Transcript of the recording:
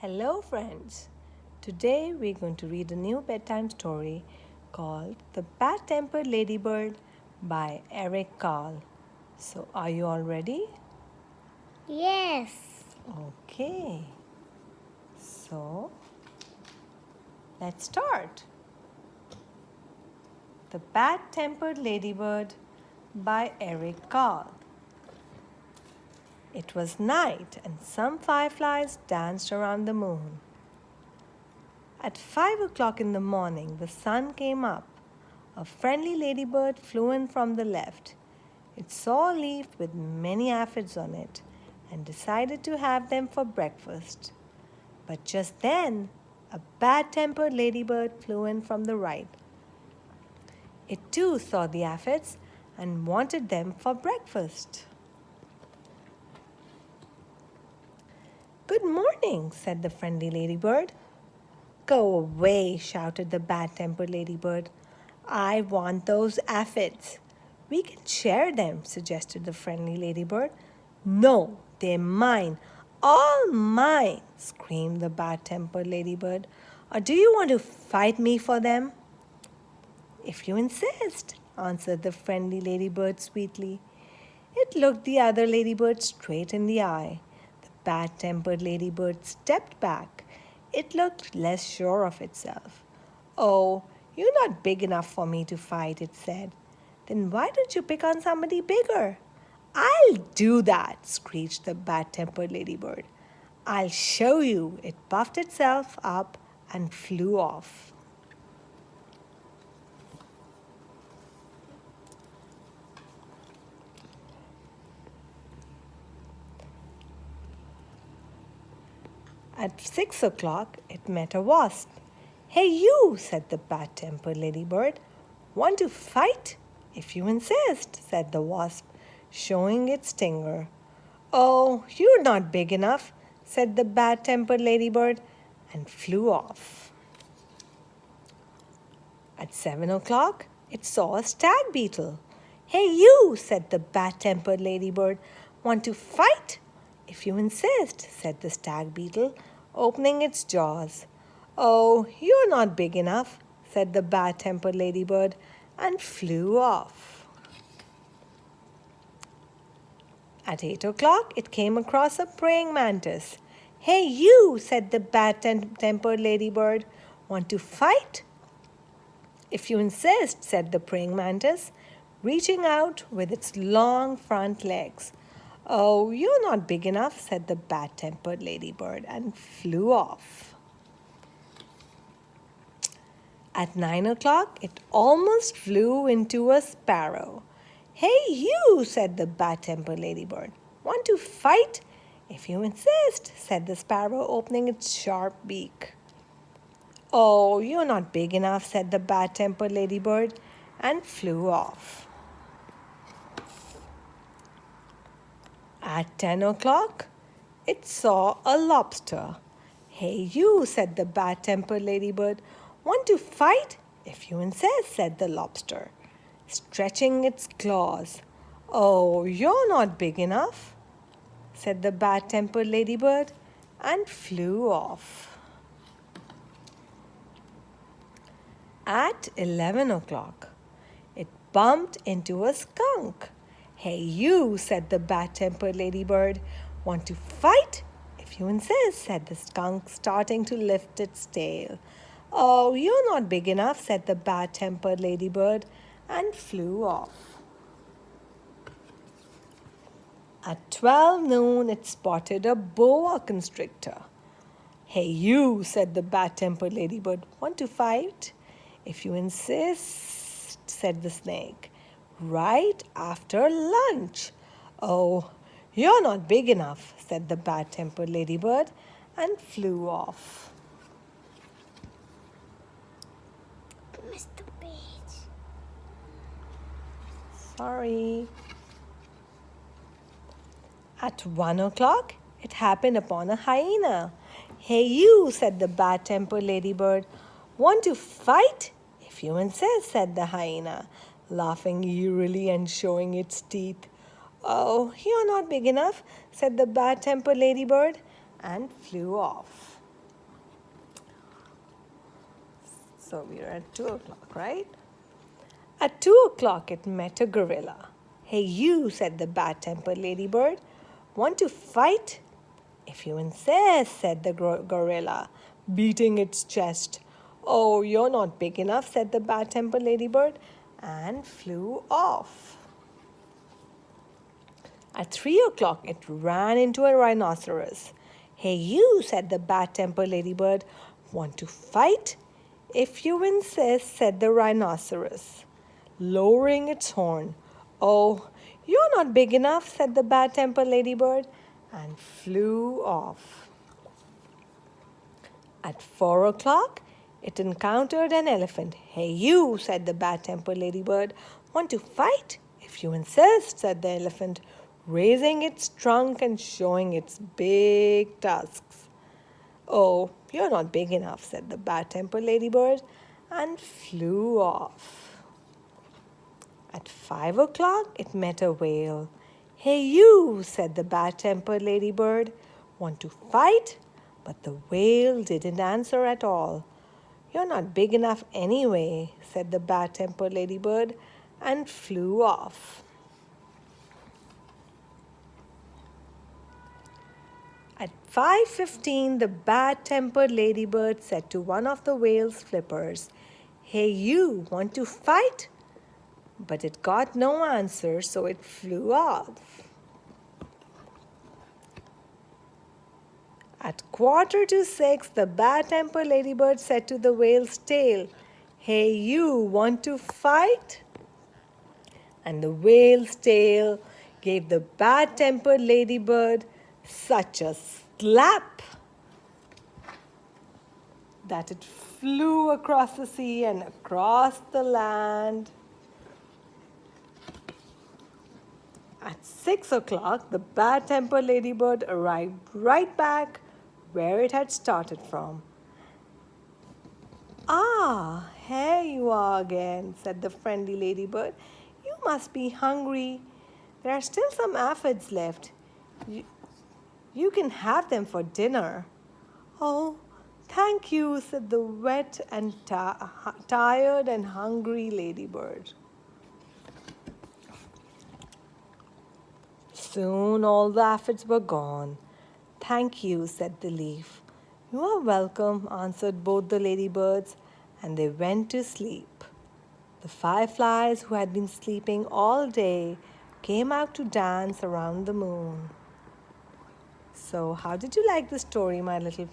Hello, friends. Today we're going to read a new bedtime story called The Bad Tempered Ladybird by Eric Carle. So, are you all ready? Yes. Okay. So, let's start. The Bad Tempered Ladybird by Eric Carle. It was night and some fireflies danced around the moon. At 5 o'clock in the morning, the sun came up. A friendly ladybird flew in from the left. It saw a leaf with many aphids on it and decided to have them for breakfast. But just then, a bad tempered ladybird flew in from the right. It too saw the aphids and wanted them for breakfast. Good morning, said the friendly ladybird. Go away, shouted the bad tempered ladybird. I want those aphids. We can share them, suggested the friendly ladybird. No, they're mine, all mine, screamed the bad tempered ladybird. Or do you want to fight me for them? If you insist, answered the friendly ladybird sweetly. It looked the other ladybird straight in the eye. The bad tempered ladybird stepped back. It looked less sure of itself. Oh, you're not big enough for me to fight, it said. Then why don't you pick on somebody bigger? I'll do that, screeched the bad tempered ladybird. I'll show you. It puffed itself up and flew off. At 6 o'clock, it met a wasp. Hey, you, said the bad tempered ladybird. Want to fight? If you insist, said the wasp, showing its stinger. Oh, you're not big enough, said the bad tempered ladybird, and flew off. At 7 o'clock, it saw a stag beetle. Hey, you, said the bad tempered ladybird. Want to fight? If you insist, said the stag beetle, opening its jaws. Oh, you're not big enough, said the bad tempered ladybird, and flew off. At 8 o'clock, it came across a praying mantis. Hey, you, said the bad tempered ladybird. Want to fight? If you insist, said the praying mantis, reaching out with its long front legs. Oh, you're not big enough, said the bad tempered ladybird, and flew off. At 9 o'clock, it almost flew into a sparrow. Hey, you, said the bad tempered ladybird. Want to fight? If you insist, said the sparrow, opening its sharp beak. Oh, you're not big enough, said the bad tempered ladybird, and flew off. At 10 o'clock, it saw a lobster. Hey, you, said the bad tempered ladybird. Want to fight? If you insist, said the lobster, stretching its claws. Oh, you're not big enough, said the bad tempered ladybird, and flew off. At 11 o'clock, it bumped into a skunk. Hey, you, said the bad tempered ladybird. Want to fight? If you insist, said the skunk, starting to lift its tail. Oh, you're not big enough, said the bad tempered ladybird, and flew off. At 12 noon, it spotted a boa constrictor. Hey, you, said the bad tempered ladybird. Want to fight? If you insist, said the snake. Right after lunch. Oh, you're not big enough, said the bad tempered ladybird, and flew off. Mr. Page. Sorry. At 1 o'clock, it happened upon a hyena. Hey, you, said the bad tempered ladybird. Want to fight? If you insist, said the hyena, laughing eerily and showing its teeth. Oh, you're not big enough, said the bad tempered ladybird, and flew off. So we're at 2 o'clock, right? At 2 o'clock, it met a gorilla. Hey, you, said the bad tempered ladybird. Want to fight? If you insist, said the gorilla, beating its chest. Oh, you're not big enough, said the bad tempered ladybird, and flew off. At 3 o'clock, it ran into a rhinoceros. Hey, you, said the bad tempered ladybird. Want to fight? If you insist, said the rhinoceros, lowering its horn. Oh, you're not big enough, said the bad tempered ladybird, and flew off. At 4 o'clock, it encountered an elephant. Hey, you, said the bad tempered ladybird. Want to fight? If you insist, said the elephant, raising its trunk and showing its big tusks. Oh, you're not big enough, said the bad tempered ladybird, and flew off. At 5 o'clock, it met a whale. Hey, you, said the bad tempered ladybird. Want to fight? But the whale didn't answer at all. You're not big enough anyway, said the bad tempered ladybird, and flew off. At 5:15, the bad tempered ladybird said to one of the whale's flippers, Hey, you, want to fight? But it got no answer, so it flew off. At 5:45, the bad tempered ladybird said to the whale's tail, Hey, you, want to fight? And the whale's tail gave the bad tempered ladybird such a slap that it flew across the sea and across the land. At 6 o'clock, the bad tempered ladybird arrived right back where it had started from. Ah, here you are again, said the friendly ladybird. You must be hungry. There are still some aphids left. You can have them for dinner. Oh, thank you, said the wet and tired and hungry ladybird. Soon all the aphids were gone. Thank you, said the leaf. You are welcome, answered both the ladybirds, and they went to sleep. The fireflies, who had been sleeping all day, came out to dance around the moon. So, how did you like the story, my little